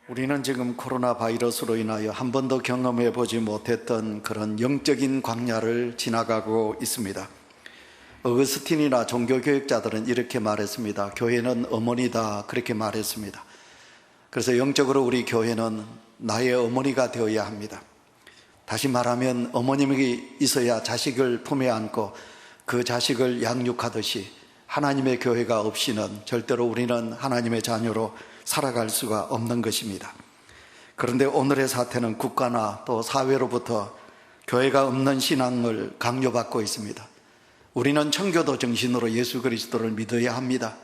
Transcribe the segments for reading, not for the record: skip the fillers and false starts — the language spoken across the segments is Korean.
우리는 지금 코로나 바이러스로 인하여 한 번도 경험해 보지 못했던 그런 영적인 광야를 지나가고 있습니다. 어거스틴이나 종교교육자들은 이렇게 말했습니다. 교회는 어머니다, 그렇게 말했습니다. 그래서 영적으로 우리 교회는 나의 어머니가 되어야 합니다. 다시 말하면 어머님이 있어야 자식을 품에 안고 그 자식을 양육하듯이 하나님의 교회가 없이는 절대로 우리는 하나님의 자녀로 살아갈 수가 없는 것입니다. 그런데 오늘의 사태는 국가나 또 사회로부터 교회가 없는 신앙을 강요받고 있습니다. 우리는 청교도 정신으로 예수 그리스도를 믿어야 합니다.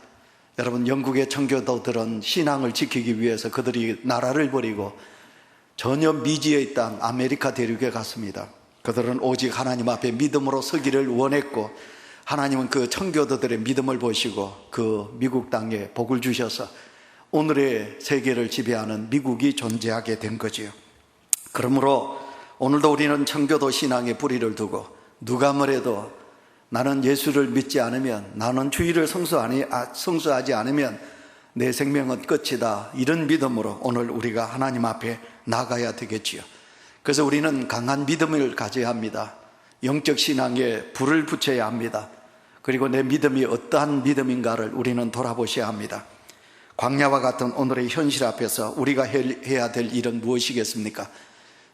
여러분, 영국의 청교도들은 신앙을 지키기 위해서 그들이 나라를 버리고 전혀 미지의 땅 아메리카 대륙에 갔습니다. 그들은 오직 하나님 앞에 믿음으로 서기를 원했고, 하나님은 그 청교도들의 믿음을 보시고 그 미국 땅에 복을 주셔서 오늘의 세계를 지배하는 미국이 존재하게 된 거지요. 그러므로 오늘도 우리는 청교도 신앙의 뿌리를 두고 누가 뭐래도 나는 예수를 믿지 않으면, 나는 주의를 성수하지 않으면 내 생명은 끝이다, 이런 믿음으로 오늘 우리가 하나님 앞에 나가야 되겠지요. 그래서 우리는 강한 믿음을 가져야 합니다. 영적 신앙에 불을 붙여야 합니다. 그리고 내 믿음이 어떠한 믿음인가를 우리는 돌아보셔야 합니다. 광야와 같은 오늘의 현실 앞에서 우리가 해야 될 일은 무엇이겠습니까?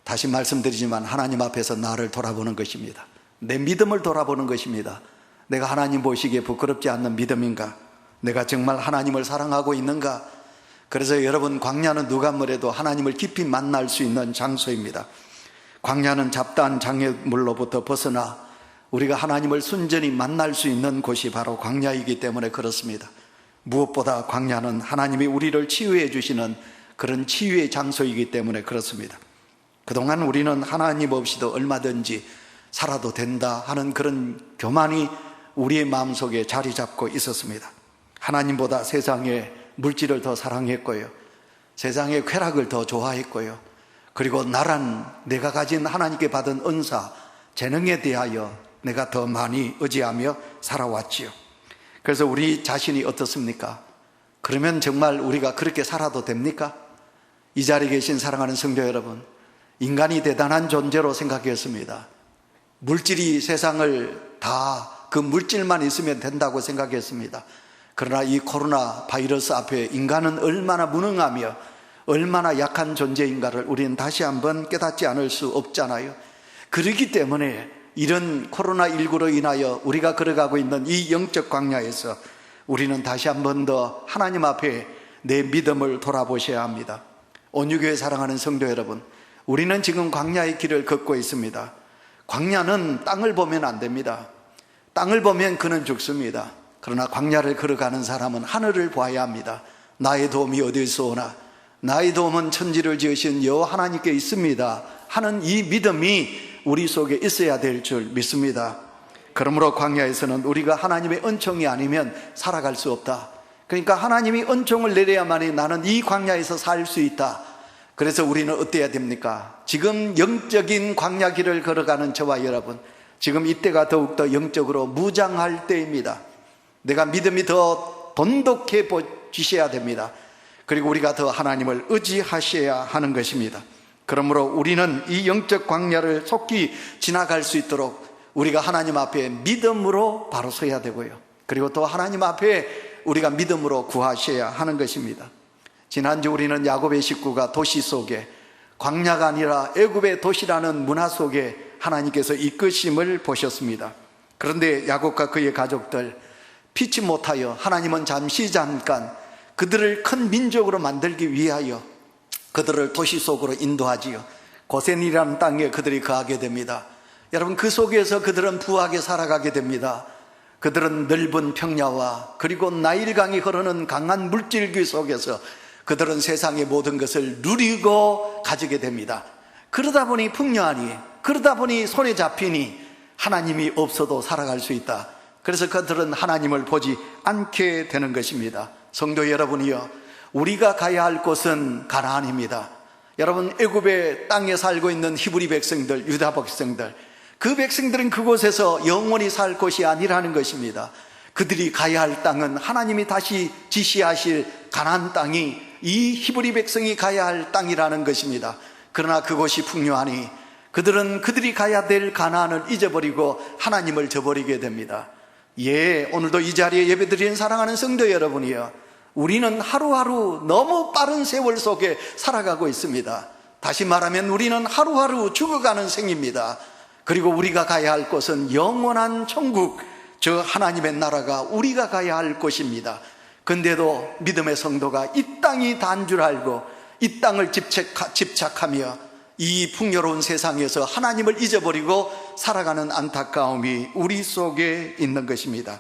다시 말씀드리지만 하나님 앞에서 나를 돌아보는 것입니다. 내 믿음을 돌아보는 것입니다. 내가 하나님 보시기에 부끄럽지 않는 믿음인가? 내가 정말 하나님을 사랑하고 있는가? 그래서 여러분, 광야는 누가 뭐래도 하나님을 깊이 만날 수 있는 장소입니다. 광야는 잡다한 장애물로부터 벗어나 우리가 하나님을 순전히 만날 수 있는 곳이 바로 광야이기 때문에 그렇습니다. 무엇보다 광야는 하나님이 우리를 치유해 주시는 그런 치유의 장소이기 때문에 그렇습니다. 그동안 우리는 하나님 없이도 얼마든지 살아도 된다 하는 그런 교만이 우리의 마음속에 자리 잡고 있었습니다. 하나님보다 세상의 물질을 더 사랑했고요, 세상의 쾌락을 더 좋아했고요, 그리고 나란 내가 가진 하나님께 받은 은사, 재능에 대하여 내가 더 많이 의지하며 살아왔지요. 그래서 우리 자신이 어떻습니까? 그러면 정말 우리가 그렇게 살아도 됩니까? 이 자리에 계신 사랑하는 성도 여러분, 인간이 대단한 존재로 생각했습니다. 물질이 세상을 다 그 물질만 있으면 된다고 생각했습니다. 그러나 이 코로나 바이러스 앞에 인간은 얼마나 무능하며 얼마나 약한 존재인가를 우리는 다시 한번 깨닫지 않을 수 없잖아요. 그렇기 때문에 이런 코로나19로 인하여 우리가 걸어가고 있는 이 영적 광야에서 우리는 다시 한 번 더 하나님 앞에 내 믿음을 돌아보셔야 합니다. 온유교회 사랑하는 성도 여러분, 우리는 지금 광야의 길을 걷고 있습니다. 광야는 땅을 보면 안 됩니다. 땅을 보면 그는 죽습니다. 그러나 광야를 걸어가는 사람은 하늘을 봐야 합니다. 나의 도움이 어디서 오나? 나의 도움은 천지를 지으신 여호와 하나님께 있습니다 하는 이 믿음이 우리 속에 있어야 될 줄 믿습니다. 그러므로 광야에서는 우리가 하나님의 은총이 아니면 살아갈 수 없다. 그러니까 하나님이 은총을 내려야만이 나는 이 광야에서 살 수 있다. 그래서 우리는 어때야 됩니까? 지금 영적인 광야 길을 걸어가는 저와 여러분, 지금 이때가 더욱더 영적으로 무장할 때입니다. 내가 믿음이 더 돈독해지셔야 됩니다. 그리고 우리가 더 하나님을 의지하셔야 하는 것입니다. 그러므로 우리는 이 영적 광야를 속히 지나갈 수 있도록 우리가 하나님 앞에 믿음으로 바로 서야 되고요, 그리고 또 하나님 앞에 우리가 믿음으로 구하셔야 하는 것입니다. 지난주 우리는 야곱의 식구가 도시 속에, 광야가 아니라 애굽의 도시라는 문화 속에 하나님께서 이끄심을 보셨습니다. 그런데 야곱과 그의 가족들 피치 못하여 하나님은 잠깐 그들을 큰 민족으로 만들기 위하여 그들을 도시 속으로 인도하지요. 고센이라는 땅에 그들이 거하게 됩니다. 여러분, 그 속에서 그들은 부하게 살아가게 됩니다. 그들은 넓은 평야와 그리고 나일강이 흐르는 강한 물질기 속에서 그들은 세상의 모든 것을 누리고 가지게 됩니다. 그러다 보니 풍요하니, 그러다 보니 손에 잡히니 하나님이 없어도 살아갈 수 있다. 그래서 그들은 하나님을 보지 않게 되는 것입니다. 성도 여러분이요, 우리가 가야 할 곳은 가나안입니다. 여러분, 애굽의 땅에 살고 있는 히브리 백성들, 유다 백성들, 그 백성들은 그곳에서 영원히 살 곳이 아니라는 것입니다. 그들이 가야 할 땅은 하나님이 다시 지시하실 가나안 땅이 이 히브리 백성이 가야 할 땅이라는 것입니다. 그러나 그곳이 풍요하니 그들은 그들이 가야 될 가나안을 잊어버리고 하나님을 저버리게 됩니다. 예, 오늘도 이 자리에 예배드리는 사랑하는 성도 여러분이요, 우리는 하루하루 너무 빠른 세월 속에 살아가고 있습니다. 다시 말하면 우리는 하루하루 죽어가는 생입니다. 그리고 우리가 가야 할 곳은 영원한 천국, 저 하나님의 나라가 우리가 가야 할 곳입니다. 근데도 믿음의 성도가 이 땅이 단 줄 알고 이 땅을 집착하며 이 풍요로운 세상에서 하나님을 잊어버리고 살아가는 안타까움이 우리 속에 있는 것입니다.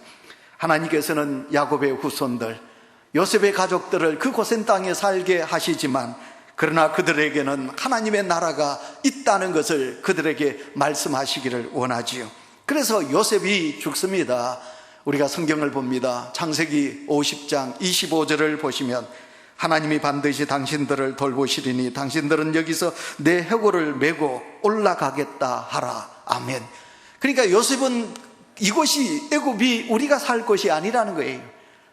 하나님께서는 야곱의 후손들, 요셉의 가족들을 그 고센 땅에 살게 하시지만, 그러나 그들에게는 하나님의 나라가 있다는 것을 그들에게 말씀하시기를 원하지요. 그래서 요셉이 죽습니다. 우리가 성경을 봅니다. 창세기 50장 25절을 보시면 하나님이 반드시 당신들을 돌보시리니 당신들은 여기서 내 해골을 메고 올라가겠다 하라. 아멘. 그러니까 요셉은 이곳이 애굽이 우리가 살 곳이 아니라는 거예요.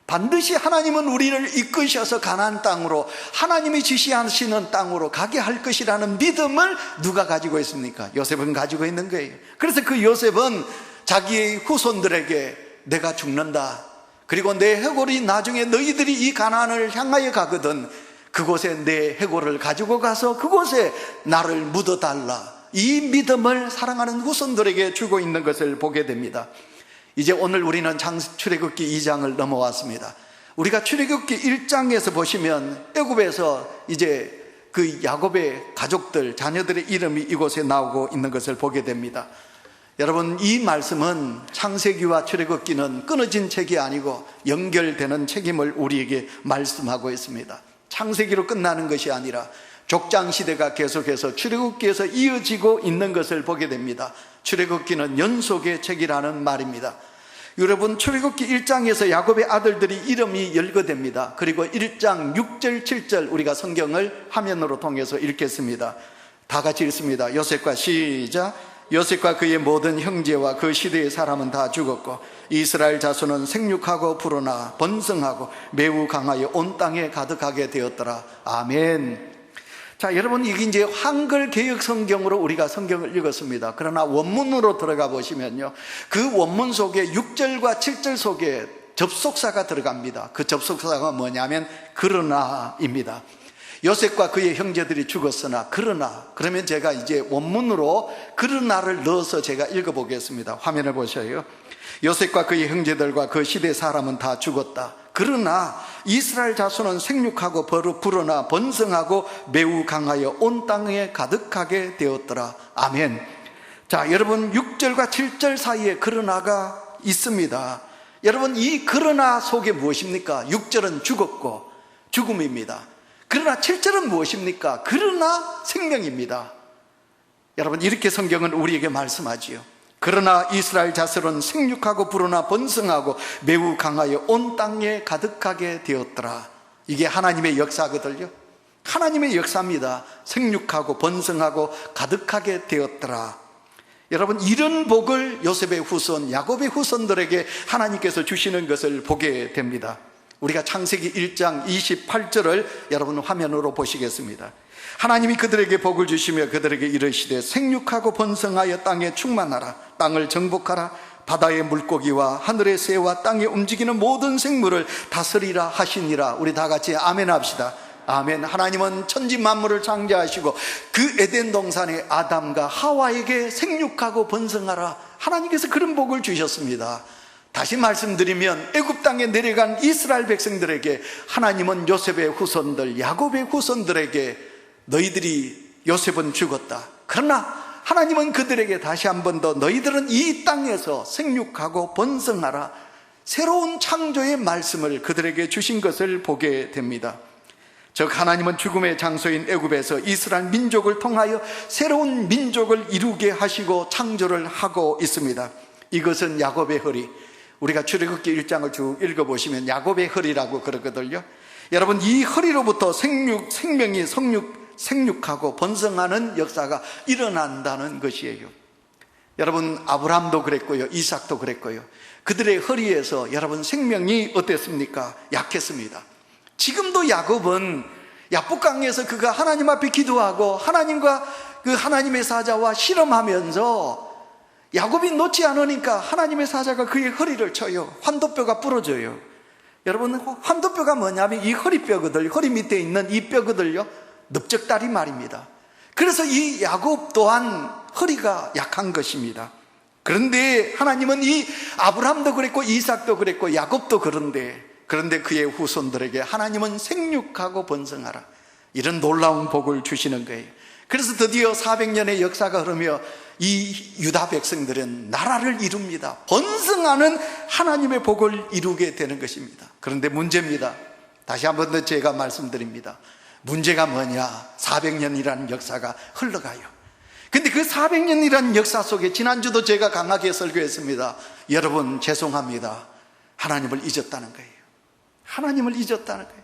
반드시 하나님은 우리를 이끄셔서 가나안 땅으로, 하나님이 지시하시는 땅으로 가게 할 것이라는 믿음을 누가 가지고 있습니까? 요셉은 가지고 있는 거예요. 그래서 그 요셉은 자기의 후손들에게 내가 죽는다, 그리고 내 해골이 나중에 너희들이 이 가나안을 향하여 가거든 그곳에 내 해골을 가지고 가서 그곳에 나를 묻어달라, 이 믿음을 사랑하는 후손들에게 주고 있는 것을 보게 됩니다. 이제 오늘 우리는 출애굽기 2장을 넘어왔습니다. 우리가 출애굽기 1장에서 보시면 애굽에서 이제 그 야곱의 가족들, 자녀들의 이름이 이곳에 나오고 있는 것을 보게 됩니다. 여러분, 이 말씀은 창세기와 출애굽기는 끊어진 책이 아니고 연결되는 책임을 우리에게 말씀하고 있습니다. 창세기로 끝나는 것이 아니라 족장시대가 계속해서 출애굽기에서 이어지고 있는 것을 보게 됩니다. 출애굽기는 연속의 책이라는 말입니다. 여러분, 출애굽기 1장에서 야곱의 아들들이 이름이 열거됩니다. 그리고 1장 6절 7절 우리가 성경을 화면으로 통해서 읽겠습니다. 다 같이 읽습니다. 요셉과 시작. 요셉과 그의 모든 형제와 그 시대의 사람은 다 죽었고 이스라엘 자손은 생육하고 불어나 번성하고 매우 강하여 온 땅에 가득하게 되었더라. 아멘. 자, 여러분, 이게 이제 한글 개역 성경으로 우리가 성경을 읽었습니다. 그러나 원문으로 들어가 보시면요, 그 원문 속에 6절과 7절 속에 접속사가 들어갑니다. 그 접속사가 뭐냐면 그러나입니다. 요셉과 그의 형제들이 죽었으나 그러나, 그러면 제가 이제 원문으로 그러나를 넣어서 제가 읽어보겠습니다. 화면을 보셔요. 요셉과 그의 형제들과 그 시대 사람은 다 죽었다. 그러나 이스라엘 자손은 생육하고 불어나 번성하고 매우 강하여 온 땅에 가득하게 되었더라. 아멘. 자, 여러분, 6절과 7절 사이에 그러나가 있습니다. 여러분, 이 그러나 속에 무엇입니까? 6절은 죽었고 죽음입니다. 그러나 7절은 무엇입니까? 그러나 생명입니다. 여러분, 이렇게 성경은 우리에게 말씀하지요. 그러나 이스라엘 자손은 생육하고 불어나 번성하고 매우 강하여 온 땅에 가득하게 되었더라. 이게 하나님의 역사거든요. 하나님의 역사입니다. 생육하고 번성하고 가득하게 되었더라. 여러분, 이런 복을 요셉의 후손, 야곱의 후손들에게 하나님께서 주시는 것을 보게 됩니다. 우리가 창세기 1장 28절을 여러분 화면으로 보시겠습니다. 하나님이 그들에게 복을 주시며 그들에게 이르시되 생육하고 번성하여 땅에 충만하라. 땅을 정복하라. 바다의 물고기와 하늘의 새와 땅에 움직이는 모든 생물을 다스리라 하시니라. 우리 다 같이 아멘 합시다. 아멘. 하나님은 천지 만물을 창조하시고 그 에덴 동산의 아담과 하와에게 생육하고 번성하라, 하나님께서 그런 복을 주셨습니다. 다시 말씀드리면 애굽 땅에 내려간 이스라엘 백성들에게 하나님은 요셉의 후손들, 야곱의 후손들에게 너희들이, 요셉은 죽었다, 그러나 하나님은 그들에게 다시 한 번 더 너희들은 이 땅에서 생육하고 번성하라, 새로운 창조의 말씀을 그들에게 주신 것을 보게 됩니다. 즉 하나님은 죽음의 장소인 애굽에서 이스라엘 민족을 통하여 새로운 민족을 이루게 하시고 창조를 하고 있습니다. 이것은 야곱의 허리, 우리가 출애굽기 1장을 쭉 읽어보시면 야곱의 허리라고 그러거든요. 여러분, 이 허리로부터 생명이 생육하고 번성하는 역사가 일어난다는 것이에요. 여러분, 아브라함도 그랬고요, 이삭도 그랬고요. 그들의 허리에서 여러분 생명이 어땠습니까? 약했습니다. 지금도 야곱은 야복강에서 그가 하나님 앞에 기도하고 하나님과 그 하나님의 사자와 씨름하면서 야곱이 놓지 않으니까 하나님의 사자가 그의 허리를 쳐요. 환도뼈가 부러져요. 여러분, 환도뼈가 뭐냐면 이 허리뼈거든요. 허리 밑에 있는 이 뼈거든요. 넓적다리 말입니다. 그래서 이 야곱 또한 허리가 약한 것입니다. 그런데 하나님은 이 아브라함도 그랬고 이삭도 그랬고 야곱도 그런데 그의 후손들에게 하나님은 생육하고 번성하라, 이런 놀라운 복을 주시는 거예요. 그래서 드디어 400년의 역사가 흐르며 이 유다 백성들은 나라를 이룹니다. 번성하는 하나님의 복을 이루게 되는 것입니다. 그런데 문제입니다. 다시 한 번 더 제가 말씀드립니다. 문제가 뭐냐? 400년이라는 역사가 흘러가요. 근데 그 400년이라는 역사 속에 지난주도 제가 강하게 설교했습니다. 여러분, 죄송합니다. 하나님을 잊었다는 거예요. 하나님을 잊었다는 거예요.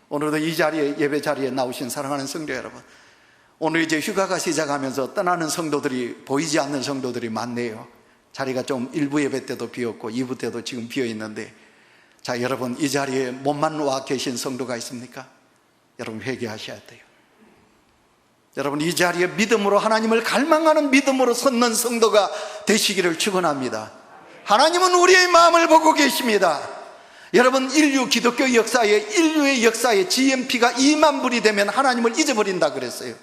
오늘도 이 자리에, 예배 자리에 나오신 사랑하는 성도 여러분, 오늘 이제 휴가가 시작하면서 떠나는 성도들이, 보이지 않는 성도들이 많네요. 자리가 좀 1부 예배 때도 비었고 2부 때도 지금 비어 있는데, 자, 여러분, 이 자리에 몸만 와 계신 성도가 있습니까? 여러분, 회개하셔야 돼요. 여러분, 이 자리에 믿음으로, 하나님을 갈망하는 믿음으로 섰는 성도가 되시기를 축원합니다. 하나님은 우리의 마음을 보고 계십니다. 여러분, 기독교 역사에, 인류의 역사에 GMP가 2만 불이 되면 하나님을 잊어버린다 그랬어요.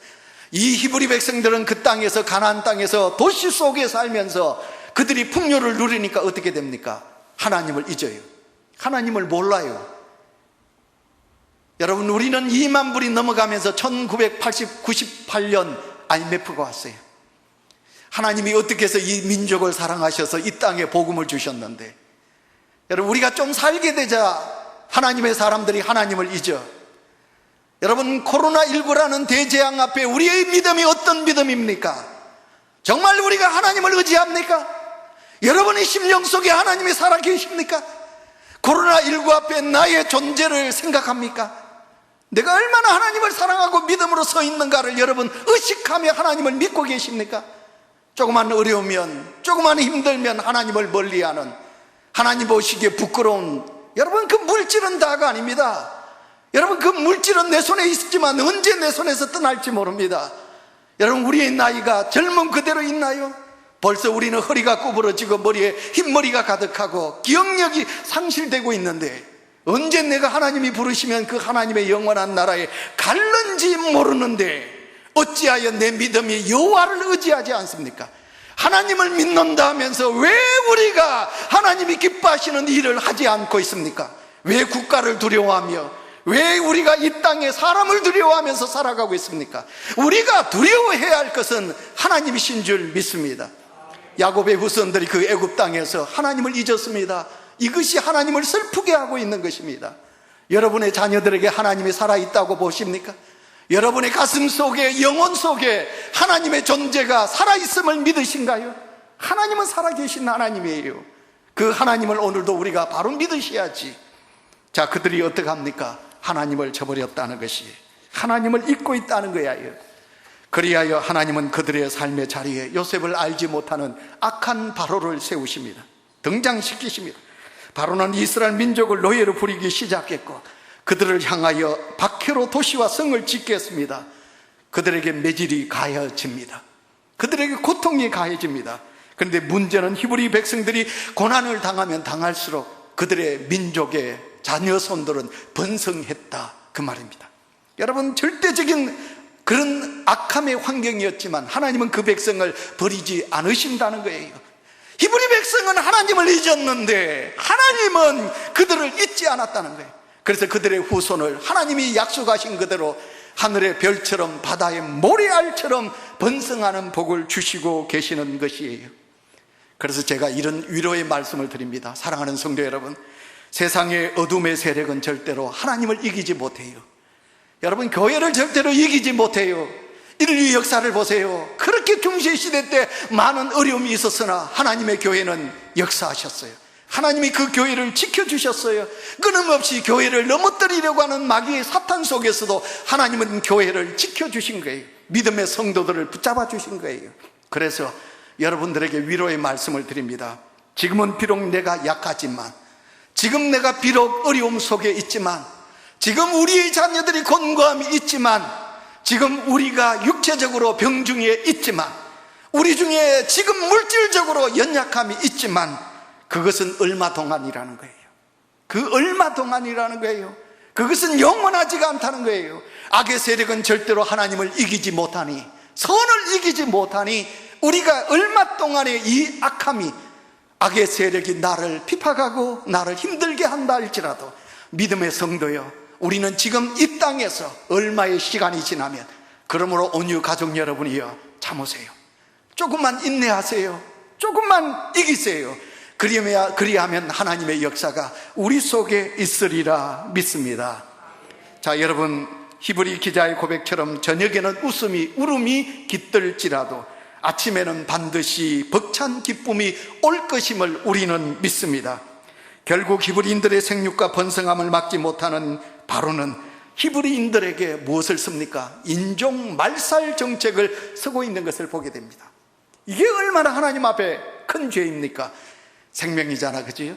이 히브리 백성들은 그 땅에서, 가나안 땅에서 도시 속에 살면서 그들이 풍요를 누리니까 어떻게 됩니까? 하나님을 잊어요. 하나님을 몰라요. 여러분, 우리는 2만 불이 넘어가면서 1998년 IMF가 왔어요. 하나님이 어떻게 해서 이 민족을 사랑하셔서 이 땅에 복음을 주셨는데, 여러분, 우리가 좀 살게 되자 하나님의 사람들이 하나님을 잊어. 여러분, 코로나19라는 대재앙 앞에 우리의 믿음이 어떤 믿음입니까? 정말 우리가 하나님을 의지합니까? 여러분의 심령 속에 하나님이 살아계십니까? 코로나19 앞에 나의 존재를 생각합니까? 내가 얼마나 하나님을 사랑하고 믿음으로 서 있는가를 여러분 의식하며 하나님을 믿고 계십니까? 조그만 어려우면, 조그만 힘들면 하나님을 멀리하는, 하나님 보시기에 부끄러운, 여러분, 그 물질은 다가 아닙니다. 여러분, 그 물질은 내 손에 있지만 언제 내 손에서 떠날지 모릅니다. 여러분, 우리의 나이가 젊은 그대로 있나요? 벌써 우리는 허리가 구부러지고 머리에 흰머리가 가득하고 기억력이 상실되고 있는데, 언제 내가 하나님이 부르시면 그 하나님의 영원한 나라에 갈는지 모르는데 어찌하여 내 믿음이 여호와를 의지하지 않습니까? 하나님을 믿는다 하면서 왜 우리가 하나님이 기뻐하시는 일을 하지 않고 있습니까? 왜 국가를 두려워하며, 왜 우리가 이 땅에 사람을 두려워하면서 살아가고 있습니까? 우리가 두려워해야 할 것은 하나님이신 줄 믿습니다. 야곱의 후손들이 그 애굽 땅에서 하나님을 잊었습니다. 이것이 하나님을 슬프게 하고 있는 것입니다. 여러분의 자녀들에게 하나님이 살아있다고 보십니까? 여러분의 가슴 속에, 영혼 속에 하나님의 존재가 살아있음을 믿으신가요? 하나님은 살아계신 하나님이에요. 그 하나님을 오늘도 우리가 바로 믿으셔야지. 자, 그들이 어떻게 합니까? 하나님을 저버렸다는 것이, 하나님을 잊고 있다는 거예요. 그리하여 하나님은 그들의 삶의 자리에 요셉을 알지 못하는 악한 바로를 세우십니다. 등장시키십니다. 바로는 이스라엘 민족을 노예로 부리기 시작했고 그들을 향하여 박해로 도시와 성을 짓겠습니다. 그들에게 매질이 가해집니다. 그들에게 고통이 가해집니다. 그런데 문제는 히브리 백성들이 고난을 당하면 당할수록 그들의 민족의 자녀손들은 번성했다, 그 말입니다. 여러분, 절대적인 그런 악함의 환경이었지만 하나님은 그 백성을 버리지 않으신다는 거예요. 히브리 백성은 하나님을 잊었는데 하나님은 그들을 잊지 않았다는 거예요. 그래서 그들의 후손을 하나님이 약속하신 그대로 하늘의 별처럼 바다의 모래알처럼 번성하는 복을 주시고 계시는 것이에요. 그래서 제가 이런 위로의 말씀을 드립니다. 사랑하는 성도 여러분, 세상의 어둠의 세력은 절대로 하나님을 이기지 못해요. 여러분, 교회를 절대로 이기지 못해요. 인류 역사를 보세요. 그렇게 중세시대 때 많은 어려움이 있었으나 하나님의 교회는 역사하셨어요. 하나님이 그 교회를 지켜주셨어요. 끊임없이 교회를 넘어뜨리려고 하는 마귀의 사탄 속에서도 하나님은 교회를 지켜주신 거예요. 믿음의 성도들을 붙잡아 주신 거예요. 그래서 여러분들에게 위로의 말씀을 드립니다. 지금은 비록 내가 약하지만, 지금 내가 비록 어려움 속에 있지만, 지금 우리의 자녀들이 곤고함이 있지만, 지금 우리가 육체적으로 병중에 있지만, 우리 중에 지금 물질적으로 연약함이 있지만, 그것은 얼마 동안이라는 거예요. 그 얼마 동안이라는 거예요. 그것은 영원하지가 않다는 거예요. 악의 세력은 절대로 하나님을 이기지 못하니, 선을 이기지 못하니, 우리가 얼마 동안의 이 악함이, 악의 세력이 나를 핍박하고 나를 힘들게 한다 할지라도, 믿음의 성도여, 우리는 지금 이 땅에서 얼마의 시간이 지나면, 그러므로 온유 가족 여러분이여, 참으세요. 조금만 인내하세요. 조금만 이기세요. 그리하면 하나님의 역사가 우리 속에 있으리라 믿습니다. 자, 여러분, 히브리 기자의 고백처럼 저녁에는 울음이 깃들지라도 아침에는 반드시 벅찬 기쁨이 올 것임을 우리는 믿습니다. 결국 히브리인들의 생육과 번성함을 막지 못하는 바로는 히브리인들에게 무엇을 씁니까? 인종 말살 정책을 쓰고 있는 것을 보게 됩니다. 이게 얼마나 하나님 앞에 큰 죄입니까? 생명이잖아, 그지요?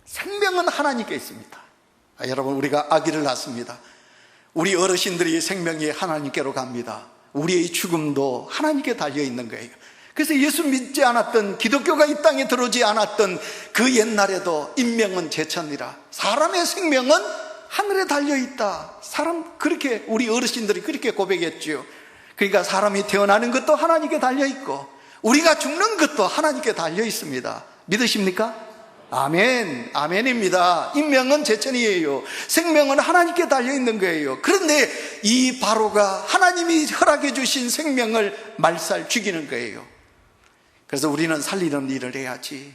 생명은 하나님께 있습니다. 여러분, 우리가 아기를 낳습니다. 우리 어르신들이 생명이 하나님께로 갑니다. 우리의 죽음도 하나님께 달려있는 거예요. 그래서 예수 믿지 않았던, 기독교가 이 땅에 들어오지 않았던 그 옛날에도 인명은 제천이라, 사람의 생명은 하늘에 달려있다. 그렇게 우리 어르신들이 그렇게 고백했죠. 그러니까 사람이 태어나는 것도 하나님께 달려있고, 우리가 죽는 것도 하나님께 달려있습니다. 믿으십니까? 아멘, 아멘입니다. 인명은 제천이에요. 생명은 하나님께 달려있는 거예요. 그런데 이 바로가 하나님이 허락해 주신 생명을 말살 죽이는 거예요. 그래서 우리는 살리는 일을 해야지.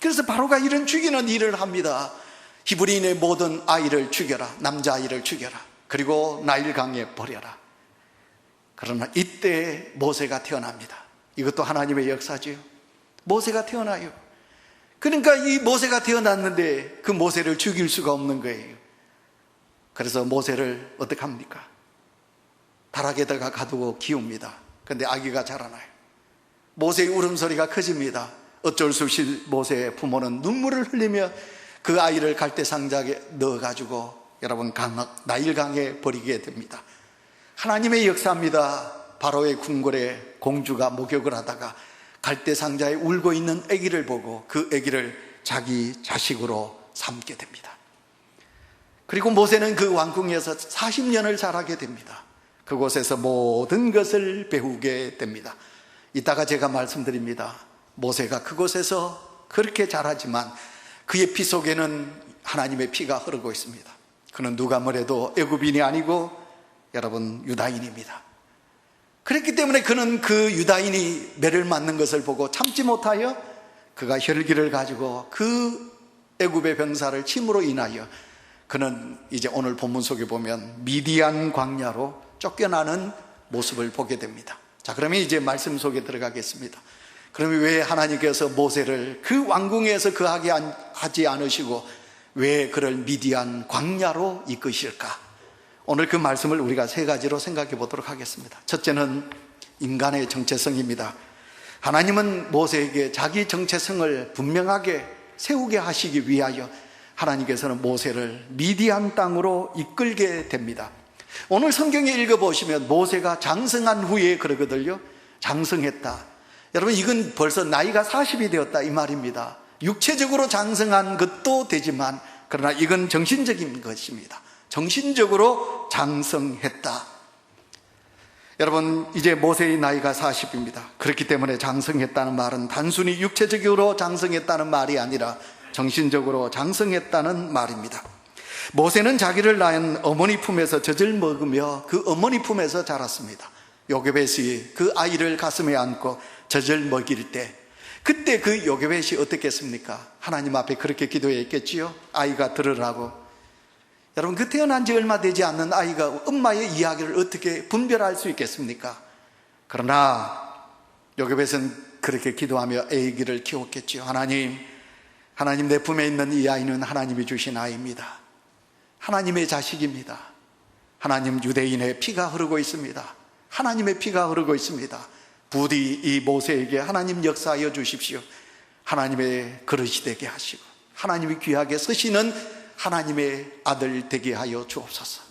그래서 바로가 이런 죽이는 일을 합니다. 히브리인의 모든 아이를 죽여라. 남자아이를 죽여라. 그리고 나일강에 버려라. 그러나 이때 모세가 태어납니다. 이것도 하나님의 역사지요. 모세가 태어나요. 그러니까 이 모세가 태어났는데 그 모세를 죽일 수가 없는 거예요. 그래서 모세를 어떻게 합니까? 다락에다가 가두고 키웁니다. 그런데 아기가 자라나요. 모세의 울음소리가 커집니다. 어쩔 수 없이 모세의 부모는 눈물을 흘리며 그 아이를 갈대상자에 넣어가지고 여러분 나일강에 버리게 됩니다. 하나님의 역사입니다. 바로의 궁궐에 공주가 목욕을 하다가 갈대상자에 울고 있는 아기를 보고 그 아기를 자기 자식으로 삼게 됩니다. 그리고 모세는 그 왕궁에서 40년을 자라게 됩니다. 그곳에서 모든 것을 배우게 됩니다. 이따가 제가 말씀드립니다. 모세가 그곳에서 그렇게 자라지만 그의 피 속에는 하나님의 피가 흐르고 있습니다. 그는 누가 뭐래도 애굽인이 아니고 여러분 유다인입니다. 그렇기 때문에 그는 그 유다인이 매를 맞는 것을 보고 참지 못하여 그가 혈기를 가지고 그 애굽의 병사를 침으로 인하여 그는 이제 오늘 본문 속에 보면 미디안 광야로 쫓겨나는 모습을 보게 됩니다. 자, 그러면 이제 말씀 속에 들어가겠습니다. 그러면 왜 하나님께서 모세를 그 왕궁에서 거하게 하지 않으시고 왜 그를 미디안 광야로 이끄실까? 오늘 그 말씀을 우리가 세 가지로 생각해 보도록 하겠습니다. 첫째는 인간의 정체성입니다. 하나님은 모세에게 자기 정체성을 분명하게 세우게 하시기 위하여 하나님께서는 모세를 미디안 땅으로 이끌게 됩니다. 오늘 성경에 읽어보시면 모세가 장성한 후에 그러거든요. 장성했다. 여러분, 이건 벌써 나이가 40이 되었다 이 말입니다. 육체적으로 장성한 것도 되지만 그러나 이건 정신적인 것입니다. 정신적으로 장성했다. 여러분, 이제 모세의 나이가 40입니다. 그렇기 때문에 장성했다는 말은 단순히 육체적으로 장성했다는 말이 아니라 정신적으로 장성했다는 말입니다. 모세는 자기를 낳은 어머니 품에서 젖을 먹으며 그 어머니 품에서 자랐습니다. 요게벳이 그 아이를 가슴에 안고 젖을 먹일 때, 그때 그 요게벳이 어떻겠습니까? 하나님 앞에 그렇게 기도했겠지요. 아이가 들으라고. 여러분, 그 태어난 지 얼마 되지 않는 아이가 엄마의 이야기를 어떻게 분별할 수 있겠습니까? 그러나 요게벳은 그렇게 기도하며 아기를 키웠겠지요. 하나님 내 품에 있는 이 아이는 하나님이 주신 아이입니다. 하나님의 자식입니다. 하나님, 유대인의 피가 흐르고 있습니다. 하나님의 피가 흐르고 있습니다. 부디 이 모세에게 하나님 역사하여 주십시오. 하나님의 그릇이 되게 하시고 하나님이 귀하게 쓰시는 하나님의 아들 되게 하여 주옵소서.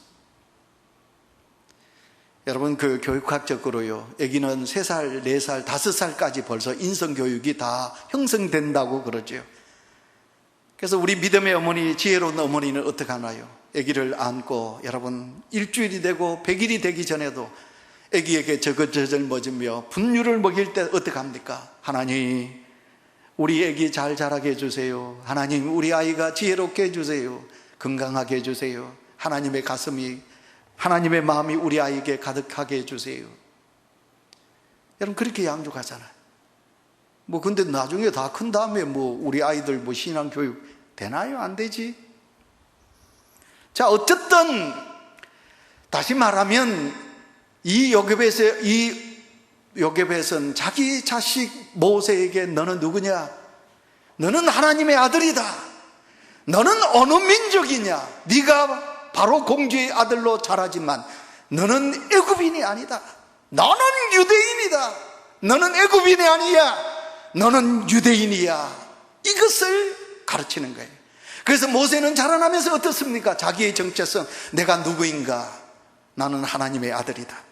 여러분, 그 교육학적으로요, 아기는 3살, 4살, 5살까지 벌써 인성교육이 다 형성된다고 그러죠. 그래서 우리 믿음의 어머니, 지혜로운 어머니는 어떻게 하나요? 아기를 안고 여러분 일주일이 되고 100일이 되기 전에도 아기에게 저것저것 먹으며 분유를 먹일 때 어떻게 합니까? 하나님, 우리 아기 잘 자라게 해주세요. 하나님, 우리 아이가 지혜롭게 해주세요. 건강하게 해주세요. 하나님의 가슴이, 하나님의 마음이 우리 아이에게 가득하게 해주세요. 여러분, 그렇게 양육하잖아요. 근데 나중에 다 큰 다음에 우리 아이들 신앙교육 되나요? 안 되지? 자, 어쨌든 다시 말하면 이 요괴벳은 자기 자식 모세에게 너는 누구냐? 너는 하나님의 아들이다. 너는 어느 민족이냐? 네가 바로 공주의 아들로 자라지만 너는 애굽인이 아니다. 너는 유대인이다. 너는 애굽인이 아니야. 너는 유대인이야. 이것을 가르치는 거예요. 그래서 모세는 자라나면서 어떻습니까? 자기의 정체성, 내가 누구인가? 나는 하나님의 아들이다.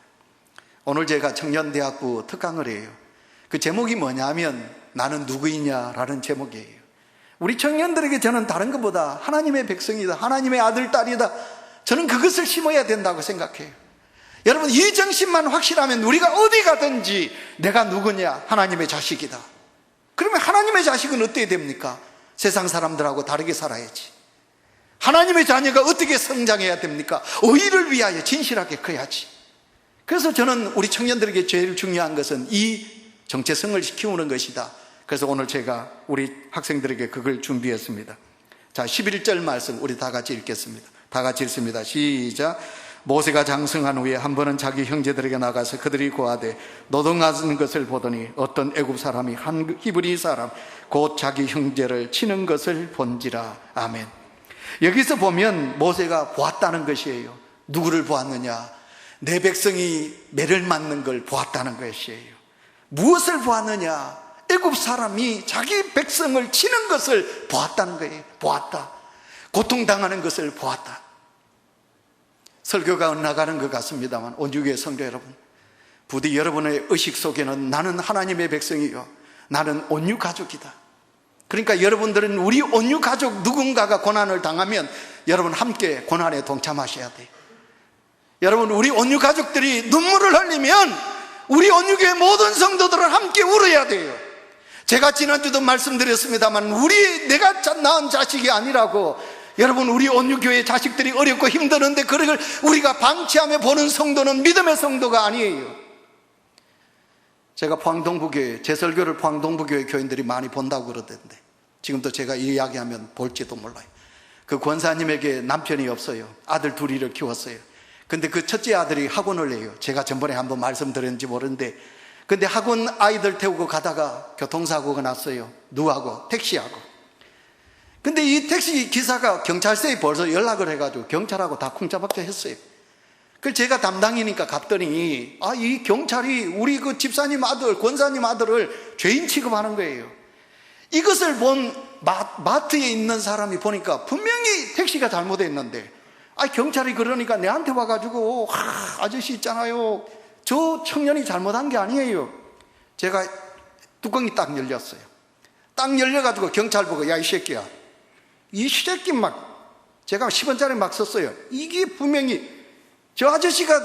오늘 제가 청년대학부 특강을 해요. 그 제목이 뭐냐면 나는 누구이냐라는 제목이에요. 우리 청년들에게 저는 다른 것보다 하나님의 백성이다, 하나님의 아들, 딸이다, 저는 그것을 심어야 된다고 생각해요. 여러분, 이 정신만 확실하면 우리가 어디 가든지 내가 누구냐? 하나님의 자식이다. 그러면 하나님의 자식은 어떻게 됩니까? 세상 사람들하고 다르게 살아야지. 하나님의 자녀가 어떻게 성장해야 됩니까? 의를 위하여 진실하게 커야지. 그래서 저는 우리 청년들에게 제일 중요한 것은 이 정체성을 키우는 것이다. 그래서 오늘 제가 우리 학생들에게 그걸 준비했습니다. 자, 11절 말씀 우리 다 같이 읽겠습니다. 다 같이 읽습니다. 시작. 모세가 장성한 후에 한 번은 자기 형제들에게 나가서 그들이 고하되 노동하는 것을 보더니 어떤 애굽 사람이 한 히브리 사람 곧 자기 형제를 치는 것을 본지라. 아멘. 여기서 보면 모세가 보았다는 것이에요. 누구를 보았느냐? 내 백성이 매를 맞는 걸 보았다는 것이에요. 무엇을 보았느냐? 애굽 사람이 자기 백성을 치는 것을 보았다는 거예요. 보았다. 고통당하는 것을 보았다. 설교가 엇나가는 것 같습니다만 온유교회 성도 여러분, 부디 여러분의 의식 속에는 나는 하나님의 백성이요, 나는 온유가족이다. 그러니까 여러분들은 우리 온유가족 누군가가 고난을 당하면 여러분 함께 고난에 동참하셔야 돼요. 여러분, 우리 온유가족들이 눈물을 흘리면 우리 온유교회 모든 성도들은 함께 울어야 돼요. 제가 지난주도 말씀드렸습니다만 내가 낳은 자식이 아니라고. 여러분, 우리 온유교회 자식들이 어렵고 힘드는데 그걸 우리가 방치하며 보는 성도는 믿음의 성도가 아니에요. 제가 포항동부교회, 제 설교를 포항동부교회 교인들이 많이 본다고 그러던데 지금도 제가 이 이야기하면 볼지도 몰라요. 그 권사님에게 남편이 없어요. 아들 둘이를 키웠어요. 근데 그 첫째 아들이 학원을 해요. 제가 전번에 한번 말씀드렸는지 모르는데, 근데 학원 아이들 태우고 가다가 교통사고가 났어요. 누구하고? 택시하고. 근데 이 택시 기사가 경찰서에 벌써 연락을 해가지고 경찰하고 다 쿵짝박자 했어요. 그래서 제가 담당이니까 갔더니 이 경찰이 우리 그 집사님 아들, 권사님 아들을 죄인 취급하는 거예요. 이것을 본 마트에 있는 사람이 보니까 분명히 택시가 잘못했는데 경찰이 그러니까 내한테 와가지고 아저씨 있잖아요, 저 청년이 잘못한 게 아니에요. 제가 뚜껑이 딱 열렸어요. 딱 열려가지고 경찰 보고 야 이 새끼야, 이 새끼 제가 10원짜리 막 썼어요. 이게 분명히 저 아저씨가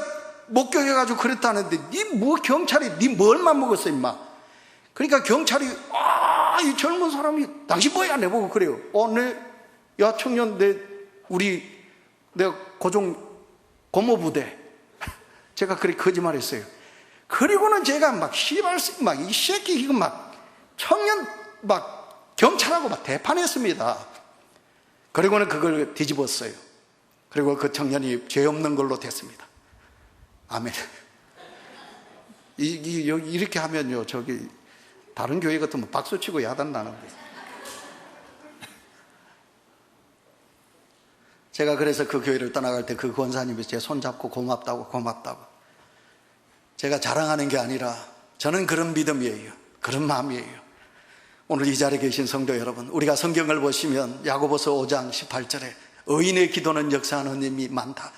목격해가지고 그랬다는데 경찰이 니 뭘만 먹었어 임마. 그러니까 경찰이 이 젊은 사람이 당신 뭐야 내보고 그래요. 야 청년, 내가 고종 고모부대. 제가 그렇게 거짓말했어요. 그리고는 제가 이 새끼 이거 청년 경찰하고 대판했습니다. 그리고는 그걸 뒤집었어요. 그리고 그 청년이 죄 없는 걸로 됐습니다. 아멘. 이렇게 하면요, 다른 교회 같으면 박수치고 야단 나는데. 제가 그래서 그 교회를 떠나갈 때 그 권사님이 제 손잡고 고맙다고. 제가 자랑하는 게 아니라 저는 그런 믿음이에요. 그런 마음이에요. 오늘 이 자리에 계신 성도 여러분, 우리가 성경을 보시면 야고보서 5장 18절에 의인의 기도는 역사하는 힘이 많다.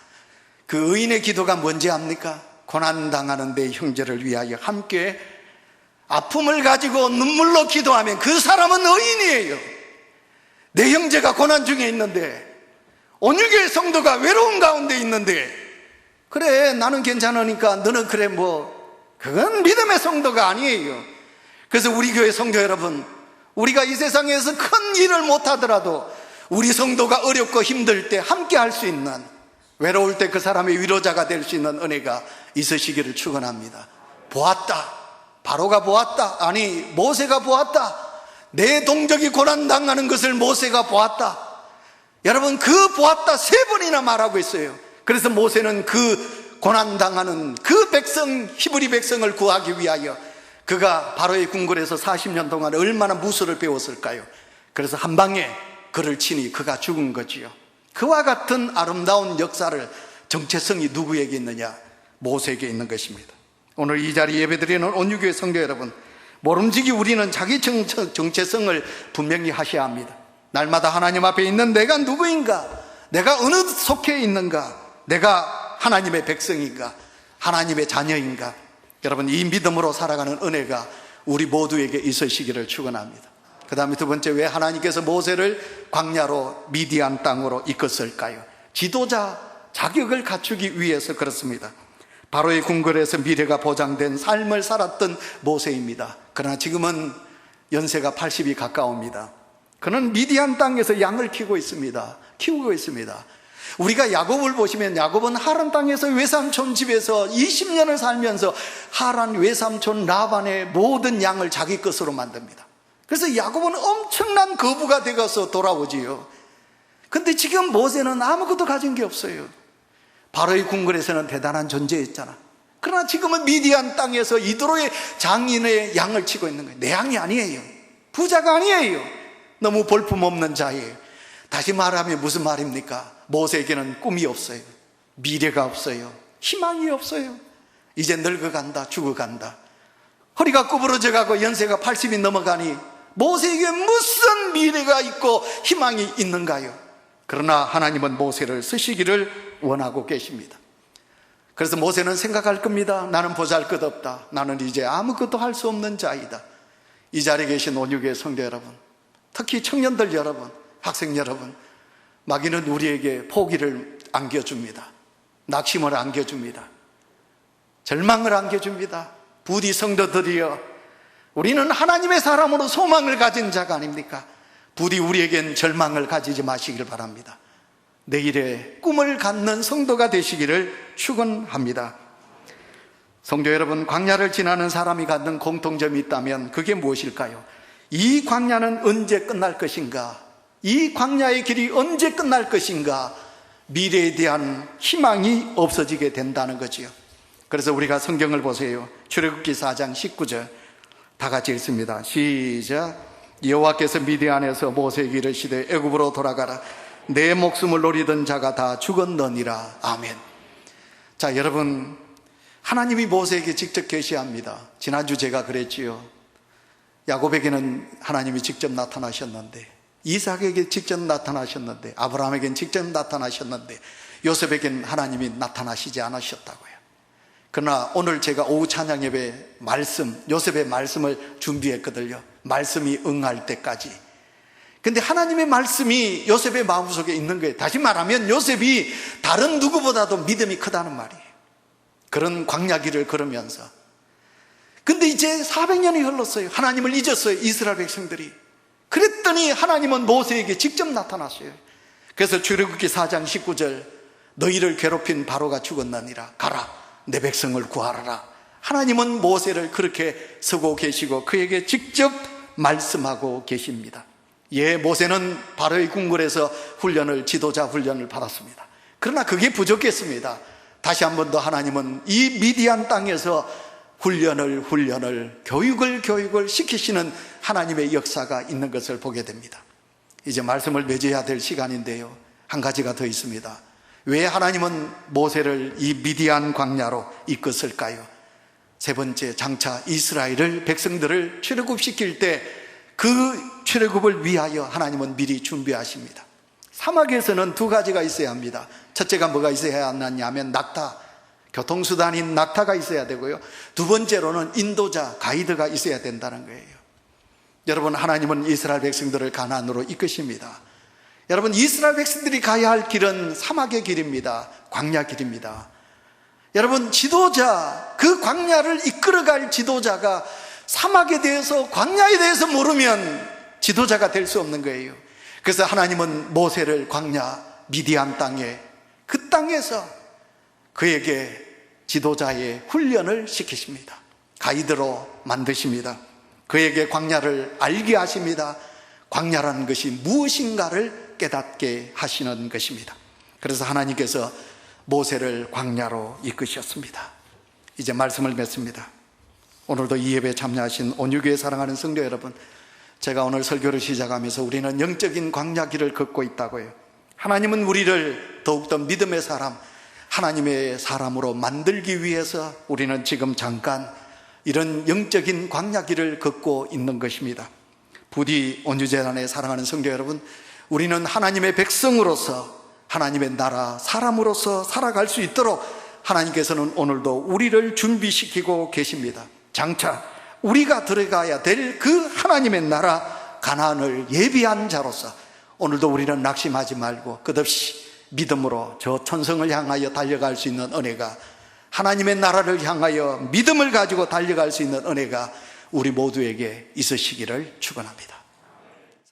그 의인의 기도가 뭔지 압니까? 고난당하는 내 형제를 위하여 함께 아픔을 가지고 눈물로 기도하면 그 사람은 의인이에요. 내 형제가 고난 중에 있는데, 온유교회 성도가 외로운 가운데 있는데, 그래 나는 괜찮으니까 너는 그래 그건 믿음의 성도가 아니에요. 그래서 우리 교회 성도 여러분, 우리가 이 세상에서 큰 일을 못하더라도 우리 성도가 어렵고 힘들 때 함께 할 수 있는, 외로울 때 그 사람의 위로자가 될 수 있는 은혜가 있으시기를 축원합니다. 보았다, 바로가 보았다, 아니 모세가 보았다. 내 동족이 고난당하는 것을 모세가 보았다. 여러분, 그 보았다 3번이나 말하고 있어요. 그래서 모세는 그 고난당하는 그 백성, 히브리 백성을 구하기 위하여 그가 바로의 궁궐에서 40년 동안 얼마나 무술을 배웠을까요? 그래서 한 방에 그를 치니 그가 죽은 거지요. 그와 같은 아름다운 역사를, 정체성이 누구에게 있느냐? 모세에게 있는 것입니다. 오늘 이 자리 예배드리는 온유교회 성도 여러분, 모름지기 우리는 자기 정체성을 분명히 하셔야 합니다. 날마다 하나님 앞에 있는 내가 누구인가? 내가 어느 속해 있는가? 내가 하나님의 백성인가? 하나님의 자녀인가? 여러분, 이 믿음으로 살아가는 은혜가 우리 모두에게 있으시기를 축원합니다. 그 다음에 두 번째, 왜 하나님께서 모세를 광야로 미디안 땅으로 이끌었을까요? 지도자 자격을 갖추기 위해서 그렇습니다. 바로의 궁궐에서 미래가 보장된 삶을 살았던 모세입니다. 그러나 지금은 연세가 80이 가까웁니다. 그는 미디안 땅에서 양을 키우고 있습니다. 우리가 야곱을 보시면, 야곱은 하란 땅에서 외삼촌 집에서 20년을 살면서 하란 외삼촌 라반의 모든 양을 자기 것으로 만듭니다. 그래서 야곱은 엄청난 거부가 되어서 돌아오지요. 근데 지금 모세는 아무것도 가진 게 없어요. 바로의 궁궐에서는 대단한 존재였잖아. 그러나 지금은 미디안 땅에서 이도로의 장인의 양을 치고 있는 거예요. 내 양이 아니에요. 부자가 아니에요. 너무 볼품없는 자예요. 다시 말하면 무슨 말입니까? 모세에게는 꿈이 없어요. 미래가 없어요. 희망이 없어요. 이제 늙어간다, 죽어간다. 허리가 구부러져 가고 연세가 80이 넘어가니 모세에게 무슨 미래가 있고 희망이 있는가요? 그러나 하나님은 모세를 쓰시기를 원하고 계십니다. 그래서 모세는 생각할 겁니다. 나는 보잘것없다. 나는 이제 아무것도 할 수 없는 자이다. 이 자리에 계신 온유교회 성도 여러분, 특히 청년들 여러분, 학생 여러분, 마귀는 우리에게 포기를 안겨줍니다. 낙심을 안겨줍니다. 절망을 안겨줍니다. 부디 성도들이여, 우리는 하나님의 사람으로 소망을 가진 자가 아닙니까? 부디 우리에겐 절망을 가지지 마시길 바랍니다. 내일의 꿈을 갖는 성도가 되시기를 축원합니다. 성도 여러분, 광야를 지나는 사람이 갖는 공통점이 있다면 그게 무엇일까요? 이 광야는 언제 끝날 것인가? 이 광야의 길이 언제 끝날 것인가? 미래에 대한 희망이 없어지게 된다는 거지요. 그래서 우리가 성경을 보세요. 출애굽기 4장 19절 다 같이 읽습니다. 시작. 여호와께서 미디안에서 모세에게 이르시되 애굽으로 돌아가라. 내 목숨을 노리던 자가 다 죽었느니라. 아멘. 자, 여러분, 하나님이 모세에게 직접 계시합니다. 지난주 제가 그랬지요. 야곱에게는 하나님이 직접 나타나셨는데, 이삭에게 직접 나타나셨는데, 아브라함에게는 직접 나타나셨는데, 요셉에게는 하나님이 나타나시지 않으셨다고요. 그러나 오늘 제가 오후 찬양 예배 말씀, 요셉의 말씀을 준비했거든요. 말씀이 응할 때까지. 근데 하나님의 말씀이 요셉의 마음속에 있는 거예요. 다시 말하면 요셉이 다른 누구보다도 믿음이 크다는 말이에요. 그런 광야길을 걸으면서. 근데 이제 400년이 흘렀어요. 하나님을 잊었어요, 이스라엘 백성들이. 그랬더니 하나님은 모세에게 직접 나타났어요. 그래서 출애굽기 4장 19절 너희를 괴롭힌 바로가 죽었나니라. 가라, 내 백성을 구하라. 하나님은 모세를 그렇게 서고 계시고 그에게 직접 말씀하고 계십니다. 예, 모세는 바로의 궁궐에서 지도자 훈련을 받았습니다. 그러나 그게 부족했습니다. 다시 한 번 더 하나님은 이 미디안 땅에서 교육을 시키시는 하나님의 역사가 있는 것을 보게 됩니다. 이제 말씀을 맺어야 될 시간인데요, 한 가지가 더 있습니다. 왜 하나님은 모세를 이 미디안 광야로 이끌었을까요? 세 번째, 장차 이스라엘을, 백성들을 출애굽시킬 때 그 출애굽을 위하여 하나님은 미리 준비하십니다. 사막에서는 두 가지가 있어야 합니다. 첫째가 뭐가 있어야 하느냐면 낙타, 교통수단인 낙타가 있어야 되고요. 두 번째로는 인도자, 가이드가 있어야 된다는 거예요. 여러분, 하나님은 이스라엘 백성들을 가나안으로 이끄십니다. 여러분, 이스라엘 백성들이 가야 할 길은 사막의 길입니다. 광야 길입니다. 여러분, 지도자, 그 광야를 이끌어갈 지도자가 사막에 대해서, 광야에 대해서 모르면 지도자가 될 수 없는 거예요. 그래서 하나님은 모세를 광야 미디안 땅에, 그 땅에서 그에게 지도자의 훈련을 시키십니다. 가이드로 만드십니다. 그에게 광야를 알게 하십니다. 광야라는 것이 무엇인가를 깨닫게 하시는 것입니다. 그래서 하나님께서 모세를 광야로 이끄셨습니다. 이제 말씀을 맺습니다. 오늘도 이 예배에 참여하신 온유교회 사랑하는 성도 여러분, 제가 오늘 설교를 시작하면서 우리는 영적인 광야 길을 걷고 있다고요. 하나님은 우리를 더욱더 믿음의 사람, 하나님의 사람으로 만들기 위해서 우리는 지금 잠깐 이런 영적인 광야 길을 걷고 있는 것입니다. 부디 온유재단의 사랑하는 성도 여러분, 우리는 하나님의 백성으로서, 하나님의 나라 사람으로서 살아갈 수 있도록 하나님께서는 오늘도 우리를 준비시키고 계십니다. 장차 우리가 들어가야 될 그 하나님의 나라 가나안을 예비한 자로서 오늘도 우리는 낙심하지 말고 끝없이 믿음으로 저 천성을 향하여 달려갈 수 있는 은혜가, 하나님의 나라를 향하여 믿음을 가지고 달려갈 수 있는 은혜가 우리 모두에게 있으시기를 축원합니다.